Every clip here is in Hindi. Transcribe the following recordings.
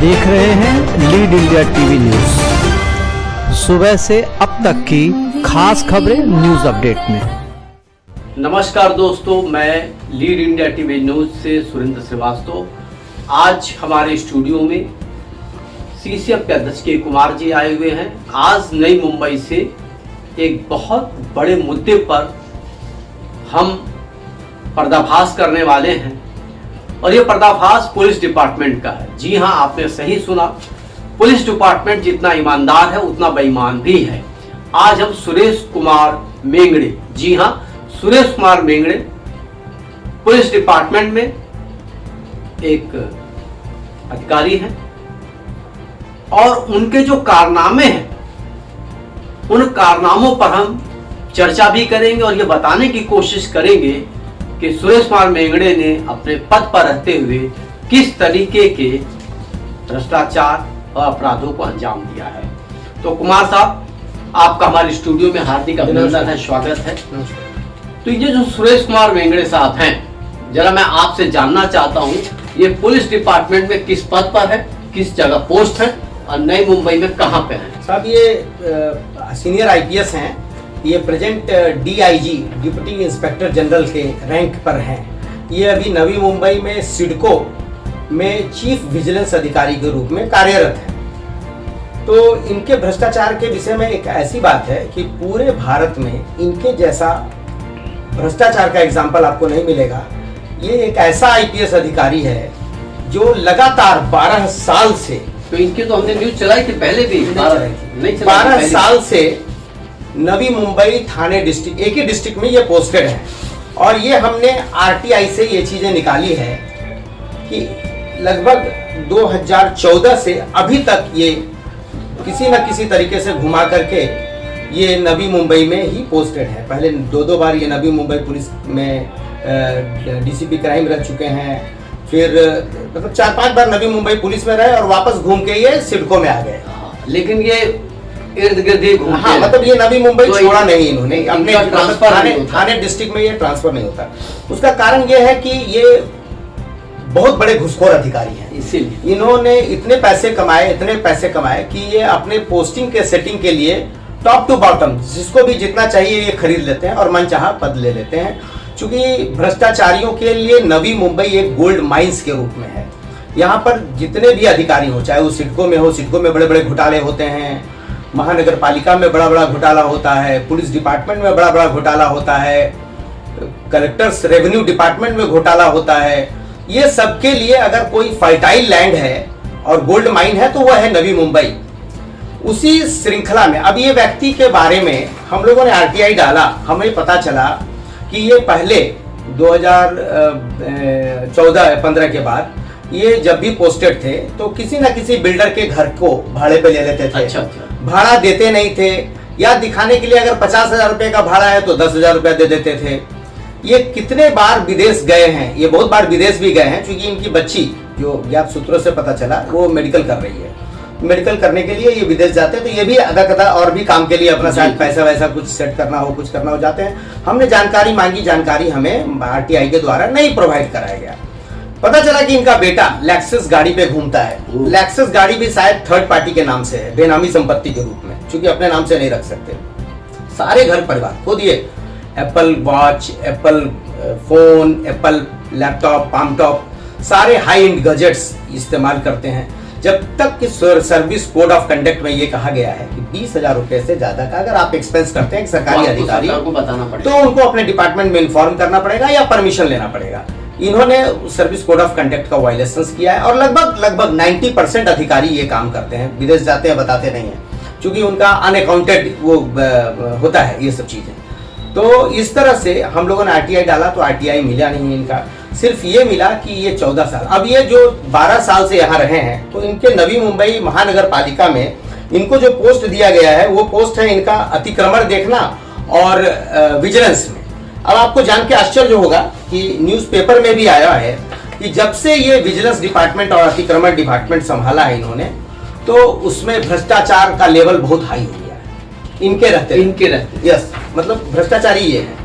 देख रहे हैं लीड इंडिया टीवी न्यूज। सुबह से अब तक की खास खबरें न्यूज अपडेट में। नमस्कार दोस्तों, मैं लीड इंडिया टीवी न्यूज से सुरेंद्र श्रीवास्तव। आज हमारे स्टूडियो में सीसीएफ के अध्यक्ष के कुमार जी आए हुए हैं। आज नई मुंबई से एक बहुत बड़े मुद्दे पर हम पर्दाफाश करने वाले हैं और ये पर्दाफाश पुलिस डिपार्टमेंट का है। जी हाँ, आपने सही सुना, पुलिस डिपार्टमेंट जितना ईमानदार है उतना बेईमान भी है। आज हम सुरेश कुमार मेंगड़े, जी हाँ, सुरेश कुमार मेंगड़े पुलिस डिपार्टमेंट में एक अधिकारी हैं और उनके जो कारनामे हैं उन कारनामों पर हम चर्चा भी करेंगे और ये बताने की कोशिश करेंगे कि सुरेश कुमार मेंगड़े ने अपने पद पर रहते हुए किस तरीके के भ्रष्टाचार और अपराधों को अंजाम दिया है। तो कुमार साहब, आपका हमारे स्टूडियो में हार्दिक अभिनंदन है, स्वागत है। तो ये जो सुरेश कुमार मेंगड़े साहब हैं, जरा मैं आपसे जानना चाहता हूँ, ये पुलिस डिपार्टमेंट में किस पद पर है, किस जगह पोस्ट है और नई मुंबई में कहाँ पे है? साहब, ये सीनियर आईपीएस हैं। ये present DIG, deputy inspector general के रैंक पर हैं। ये अभी नवी मुंबई में सिडको में चीफ विजिलेंस अधिकारी के रूप में कार्यरत हैं। तो इनके भ्रष्टाचार के विषय में एक ऐसी बात है कि पूरे भारत में इनके जैसा भ्रष्टाचार का एग्जाम्पल आपको नहीं मिलेगा। ये एक ऐसा आईपीएस अधिकारी है जो लगातार 12 साल से, तो इनकी तो हमने न्यूज चलाई थी पहले भी, 12 साल से नवी मुंबई थाने डिस्ट्रिक्ट, एक ही डिस्ट्रिक्ट में ये पोस्टेड है। और ये हमने आरटीआई से ये चीजें निकाली है कि लगभग 2014 से अभी तक ये किसी न किसी तरीके से घुमा करके ये नवी मुंबई में ही पोस्टेड है। पहले दो बार ये नवी मुंबई पुलिस में डीसीपी क्राइम रह चुके हैं, फिर मतलब 4-5 बार नवी मुंबई पुलिस में रहे और वापस घूम के ये सिडको में आ गए। लेकिन ये इर्द गिर्द ही घूमते हैं। मतलब ये नवी मुंबई तो छोड़ा नहीं इन्होंने, अपने ट्रांसफर थाने डिस्ट्रिक्ट में ये ट्रांसफर नहीं होता। उसका कारण ये है कि ये बहुत बड़े घुसखोर अधिकारी हैं। इसीलिए इन्होंने इतने पैसे कमाए कि ये अपने पोस्टिंग के सेटिंग के लिए टॉप टू बॉटम जिसको भी जितना चाहिए ये खरीद लेते हैं और मनचाहा पद ले लेते हैं। चूंकि भ्रष्टाचारियों के लिए नवी मुंबई एक गोल्ड माइंस के रूप में है। यहाँ पर जितने भी अधिकारी हो, चाहे वो सिडको में हो, सिडको में बड़े बड़े घोटाले होते हैं, महानगर पालिका में बड़ा बड़ा घोटाला होता है, पुलिस डिपार्टमेंट में बड़ा बड़ा घोटाला होता है, कलेक्टर्स रेवेन्यू डिपार्टमेंट में घोटाला होता है। ये सबके लिए अगर कोई फर्टाइल लैंड है और गोल्ड माइन है तो वह है नवी मुंबई। उसी श्रृंखला में अब ये व्यक्ति के बारे में हम लोगों ने आरटीआई डाला, हमें पता चला कि ये पहले 2014-15 के बाद ये जब भी पोस्टेड थे तो किसी न किसी बिल्डर के घर को भाड़े पे ले लेते थे। अच्छा। भाड़ा देते नहीं थे, या दिखाने के लिए अगर 50,000 रुपए का भाड़ा है तो 10,000 रुपया दे देते थे। ये कितने बार विदेश गए हैं, ये बहुत बार विदेश भी गए हैं, क्योंकि इनकी बच्ची, जो ज्ञात सूत्रों से पता चला, वो मेडिकल कर रही है। मेडिकल करने के लिए ये विदेश जाते हैं, तो ये भी अदा कदा और भी काम के लिए अपना शायद पैसा वैसा कुछ सेट करना हो, कुछ करना हो जाते हैं। हमने जानकारी मांगी, जानकारी हमें आरटीआई के द्वारा नहीं प्रोवाइड कराया गया। पता चला कि इनका बेटा लेक्सस गाड़ी पे घूमता है। लेक्सस गाड़ी भी शायद थर्ड पार्टी के नाम से है, बेनामी संपत्ति के रूप में, क्योंकि अपने नाम से नहीं रख सकते। सारे घर परिवार खुद ये Apple watch, Apple phone, Apple laptop, palm top, सारे हाई एंड गैजेट्स इस्तेमाल करते हैं। जब तक कि सर्विस कोड ऑफ कंडक्ट में ये कहा गया है कि 20,000 रुपए से ज्यादा का अगर आप एक्सपेंस करते हैं सरकारी अधिकारी को बताना पड़ेगा, तो उनको अपने डिपार्टमेंट में इन्फॉर्म करना पड़ेगा या परमिशन लेना पड़ेगा। इन्होंने सर्विस कोड ऑफ कंडक्ट का वायलेशन किया है और लगभग 90% अधिकारी ये काम करते हैं, विदेश जाते हैं, बताते नहीं है, क्योंकि उनका अनअकाउंटेड वो होता है ये सब चीजें। तो इस तरह से हम लोगों ने आरटीआई डाला तो आरटीआई मिला नहीं इनका, सिर्फ ये मिला कि ये 14 साल, अब ये जो 12 साल से यहाँ रहे हैं, तो इनके नवी मुंबई महानगर पालिका में इनको जो पोस्ट दिया गया है वो पोस्ट है इनका अतिक्रमण देखना और विजिलेंस में। अब आपको जान के आश्चर्य होगा कि न्यूज़पेपर में भी आया है कि जब से ये विजिलेंस डिपार्टमेंट और अतिक्रमण डिपार्टमेंट संभाला है इन्होंने, तो उसमें भ्रष्टाचार का लेवल बहुत हाई हो गया है इनके रहते। यस, मतलब भ्रष्टाचारी ये है।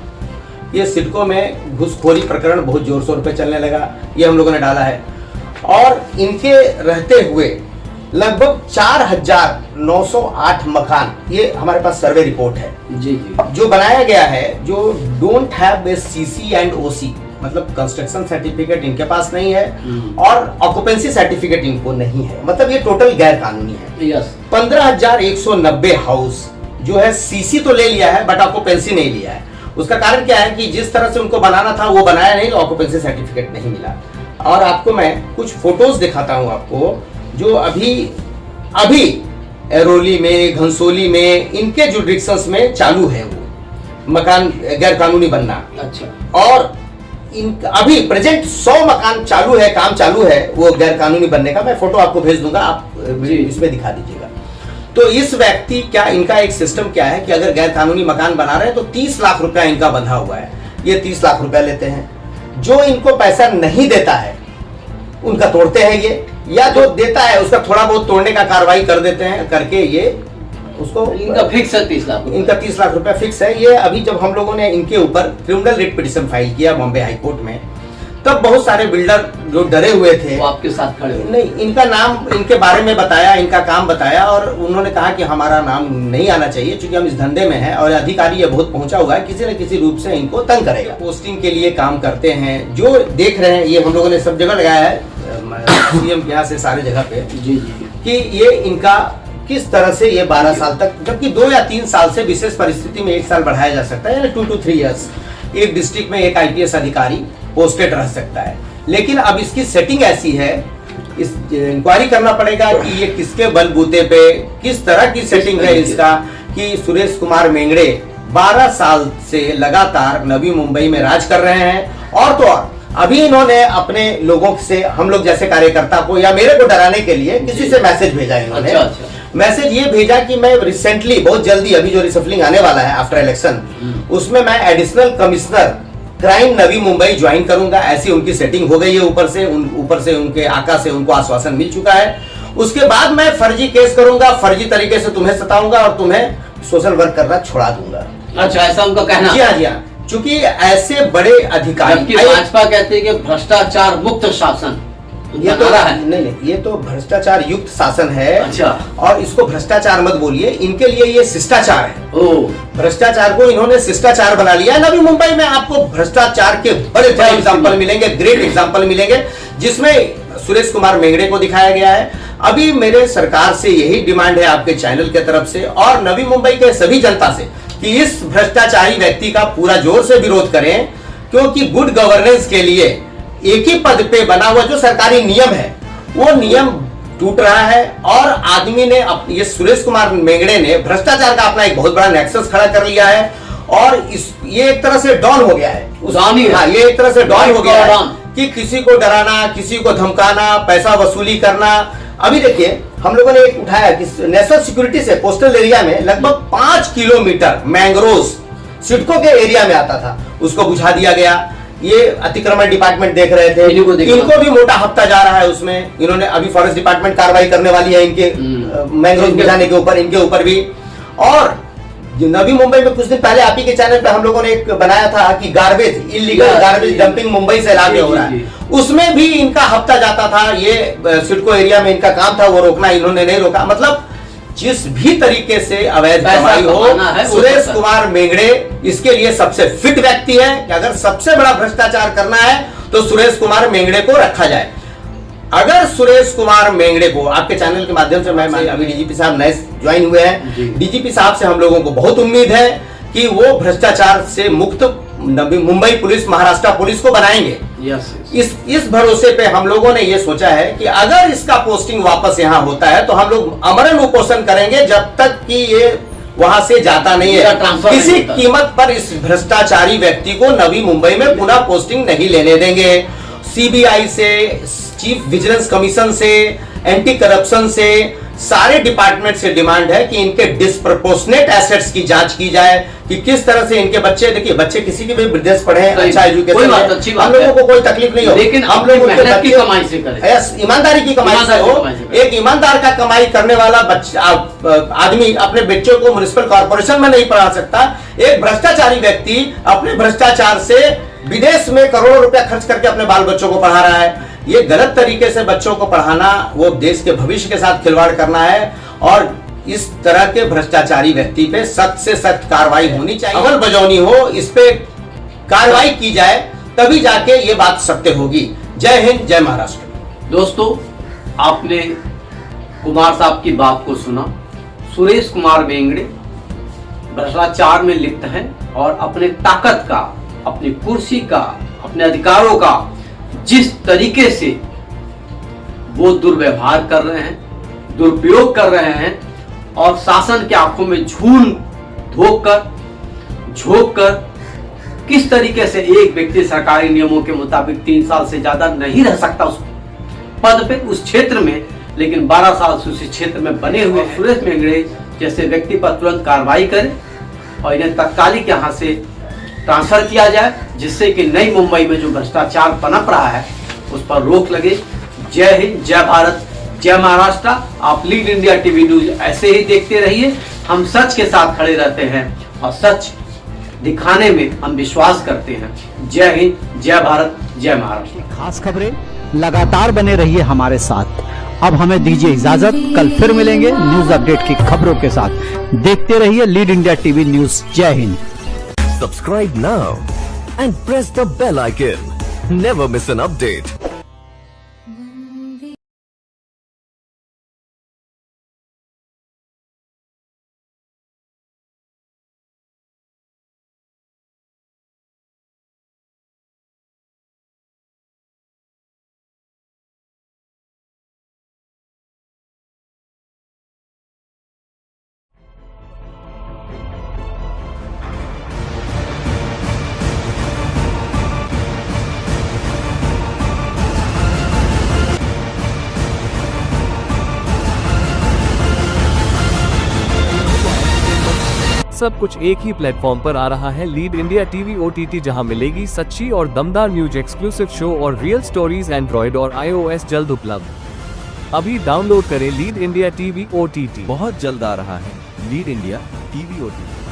ये सिडको में घुसखोरी प्रकरण बहुत जोर शोर पे चलने लगा, ये हम लोगों ने डाला है। और इनके रहते हुए लगभग 4,908 मकान, ये हमारे पास सर्वे रिपोर्ट है जी जी, जो बनाया गया है, जो don't have a CC and OC, मतलब कंस्ट्रक्शन सर्टिफिकेट इनके पास नहीं है और ऑक्यूपेंसी सर्टिफिकेट इनको नहीं है, मतलब ये टोटल गैर कानूनी है। यस, 15,190 हाउस जो है सीसी तो ले लिया है बट ऑक्यूपेंसी नहीं लिया है। उसका कारण क्या है कि जिस तरह से उनको बनाना था वो बनाया नहीं, ऑक्यूपेंसी सर्टिफिकेट नहीं मिला। और आपको मैं कुछ फोटोज दिखाता हूं आपको, जो अभी एरोली में, घनसोली में, इनके जुडिक्शंस में चालू है वो मकान गैर कानूनी बनना। अच्छा, और अभी प्रेजेंट 100 मकान चालू है, काम चालू है वो गैर कानूनी बनने का। मैं फोटो आपको भेज दूंगा, आप इसमें दिखा दीजिएगा। तो इस व्यक्ति क्या, इनका एक सिस्टम क्या है कि अगर गैर कानूनी मकान बना रहे हैं तो 30 लाख रुपया इनका बंधा हुआ है। ये 30 लाख रुपया लेते हैं, जो इनको पैसा नहीं देता है उनका तोड़ते हैं ये, या जो देता है उसका थोड़ा बहुत तोड़ने का कार्रवाई कर देते हैं, करके ये उसको, इनका फिक्स है 30 लाख, इनका 30 लाख रुपया फिक्स है। ये अभी जब हम लोगों ने इनके ऊपर क्रिमिनल रिट पिटीशन फाइल किया बॉम्बे हाई कोर्ट में, तब बहुत सारे बिल्डर जो डरे हुए थे वो आपके साथ खड़े हुए। नहीं, इनका नाम, इनके बारे में बताया, इनका काम बताया, और उन्होंने कहा कि हमारा नाम नहीं आना चाहिए क्योंकि हम इस धंधे में हैं और अधिकारी ये बहुत पहुंचा हुआ है, किसी न किसी रूप से इनको तंग करेगा। पोस्टिंग के लिए काम करते हैं, जो देख रहे हैं ये हम लोगों ने सब जगह लगाया है, सीएम के यहाँ से सारे जगह पे, जी जी, कि ये इनका किस तरह से ये 12 साल तक, जबकि 2 या 3 साल से विशेष परिस्थिति में 1 साल बढ़ाया जा सकता है, यानी 2 to 3 years एक डिस्ट्रिक्ट में एक आईपीएस अधिकारी पोस्टेड रह सकता है। लेकिन अब इसकी सेटिंग ऐसी है, इस इंक्वायरी करना पड़ेगा कि ये किसके बलबूते पे, किस तरह की सेटिंग है इसका, कि सुरेश कुमार मेंगड़े 12 साल से लगातार नवी मुंबई में राज कर रहे हैं। और तो और अभी इन्होंने अपने लोगों से, हम लोग जैसे कार्यकर्ता को या मेरे को डराने के लिए किसी से मैसेज भेजा इन्होंने। अच्छा, मैसेज ये भेजा कि मैं रिसेंटली, बहुत जल्दी, अभी जो रिसफलिंग आने वाला है आफ्टर इलेक्शन, उसमें मैं additional commissioner crime Navi Mumbai join करूंगा, ऐसी उनकी सेटिंग हो गई है। ऊपर से उनके आका से उनको आश्वासन मिल चुका है। उसके बाद मैं फर्जी केस करूंगा, फर्जी तरीके से तुम्हें सताऊंगा और तुम्हें सोशल वर्क करना छोड़ा दूंगा। अच्छा, ऐसा उनका कहना? जी हाँ, जी हाँ, चूंकि ऐसे बड़े अधिकारी, भाजपा कहते हैं कि भ्रष्टाचार मुक्त शासन, ये तो नहीं, ये तो भ्रष्टाचार युक्त शासन है। अच्छा, और इसको भ्रष्टाचार मत बोलिए, इनके लिए ये शिष्टाचार है। भ्रष्टाचार को इन्होंने शिष्टाचार बना लिया है। नवी मुंबई में आपको भ्रष्टाचार के बड़े बड़े एग्जाम्पल मिलेंगे, ग्रेट एग्जाम्पल मिलेंगे, जिसमें सुरेश कुमार मेंगड़े को दिखाया गया है। अभी मेरे सरकार से यही डिमांड है, आपके चैनल के तरफ से और नवी मुंबई के सभी जनता से, कि इस भ्रष्टाचारी व्यक्ति का पूरा जोर से विरोध करें, क्योंकि गुड गवर्नेंस के लिए एक ही पद पे बना हुआ जो सरकारी नियम है, वो नियम टूट रहा है। और आदमी ने, ये सुरेश कुमार मेंगड़े ने भ्रष्टाचार का अपना एक बहुत बड़ा नेक्सस खड़ा कर लिया है, और ये एक तरह से डॉन हो गया है। हाँ, ये एक तरह से डॉन हो गया है कि किसी को डराना, किसी को धमकाना, पैसा वसूली करना। अभी देखिए, हम लोगों ने एक उठाया कि नेशनल सिक्योरिटी से कोस्टल एरिया में लगभग 5 किलोमीटर मैंग्रोव सिडको के एरिया में आता था, उसको बुझा दिया गया। ये अतिक्रमण डिपार्टमेंट देख रहे थे, इनको भी मोटा हफ्ता जा रहा है उसमें। इन्होंने अभी फॉरेस्ट डिपार्टमेंट कार्रवाई करने वाली है इनके मैंग्रोव बुझाने के ऊपर, इनके ऊपर भी। और नवी मुंबई में कुछ दिन पहले आप ही के चैनल पे हम लोगों ने एक बनाया था कि garbage, illegal garbage dumping Mumbai से लाके हो रहा है, उसमें भी इनका हफ्ता जाता था। ये सिडको एरिया में इनका काम था वो रोकना, इन्होंने नहीं रोका। मतलब जिस भी तरीके से अवैध कमाई हो, सुरेश कुमार मेंगड़े इसके लिए सबसे फिट व्यक्ति है कि अगर सबसे बड़ा भ्रष्टाचार करना है तो सुरेश कुमार मेंगड़े को रखा जाए। अगर सुरेश कुमार मेंगड़े को, आपके चैनल के माध्यम से मैं अभी डीजीपी साहब नए ज्वाइन हुए हैं, डीजीपी साहब से हम लोगों को बहुत उम्मीद है कि वो भ्रष्टाचार से मुक्त मुंबई पुलिस, महाराष्ट्र पुलिस को बनाएंगे। इस भरोसे पे हम लोगों ने ये सोचा है कि अगर इसका पोस्टिंग वापस यहाँ होता है तो हम लोग अमरण उपोषण करेंगे जब तक कि ये वहां से जाता नहीं है। किसी कीमत पर इस भ्रष्टाचारी व्यक्ति को नवी मुंबई में पुनः पोस्टिंग नहीं लेने देंगे। सीबीआई से, चीफ विजिलेंस कमीशन से, एंटी करप्शन से, सारे डिपार्टमेंट से डिमांड है कि इनके डिस्प्रपोर्शनेट एसेट्स की जांच की जाए कि किस तरह से इनके बच्चे, देखिए बच्चे किसी के भी विदेश पढ़े, अच्छा एजुकेशन, हम लोगों को कोई तकलीफ नहीं हो, लेकिन हम लोग मेहनत की कमाई से करें, ईमानदारी की कमाई से हो। एक ईमानदार का कमाई करने वाला आदमी अपने बच्चों को म्युनिसिपल कॉर्पोरेशन में नहीं पढ़ा सकता। एक भ्रष्टाचारी व्यक्ति अपने भ्रष्टाचार से विदेश में करोड़ों रुपया खर्च करके अपने बाल बच्चों को पढ़ा रहा है। ये गलत तरीके से बच्चों को पढ़ाना, वो देश के भविष्य के साथ खिलवाड़ करना है। और इस तरह के भ्रष्टाचारी व्यक्ति पे सख्त से सख्त कार्रवाई होनी चाहिए, अमल बजौनी हो, इस पे कार्रवाई की जाए, तभी जाके ये बात सत्य होगी। जय हिंद, जय महाराष्ट्र। दोस्तों, आपने कुमार साहब की बात को सुना। सुरेश कुमार बेंगड़े भ्रष्टाचार में लिप्त हैं और अपने ताकत का, अपनी कुर्सी का, अपने अधिकारों का जिस तरीके से वो दुर्व्यवहार कर रहे हैं, दुरुपयोग कर रहे हैं और शासन के आंखों में झोंक कर किस तरीके से एक व्यक्ति सरकारी नियमों के मुताबिक 3 साल से ज्यादा नहीं रह सकता उस पद पे, उस क्षेत्र में, लेकिन 12 साल से उस क्षेत्र में बने हुए सुरेश बेंगड़े जैसे व्यक्ति पर तुरंत कार्रवाई करें और इन्हें तत्कालिक यहाँ से ट्रांसफर किया जाए, जिससे कि नई मुंबई में जो भ्रष्टाचार पनप रहा है उस पर रोक लगे। जय हिंद, जय भारत, जय महाराष्ट्र। आप लीड इंडिया टीवी न्यूज ऐसे ही देखते रहिए। हम सच के साथ खड़े रहते हैं और सच दिखाने में हम विश्वास करते हैं। जय हिंद, जय भारत, जय महाराष्ट्र। खास खबरें लगातार बने रहिए हमारे साथ। अब हमें दीजिए इजाजत, कल फिर मिलेंगे न्यूज अपडेट की खबरों के साथ। देखते रहिए लीड इंडिया टीवी न्यूज। जय Hind. Subscribe now and press the bell icon. Never miss an update. सब कुछ एक ही प्लेटफॉर्म पर आ रहा है, लीड इंडिया टीवी OTT, जहां मिलेगी सच्ची और दमदार न्यूज, एक्सक्लूसिव शो और रियल स्टोरीज। एंड्रॉइड और iOS जल्द उपलब्ध। अभी डाउनलोड करें लीड इंडिया टीवी OTT। बहुत जल्द आ रहा है लीड इंडिया टीवी OTT।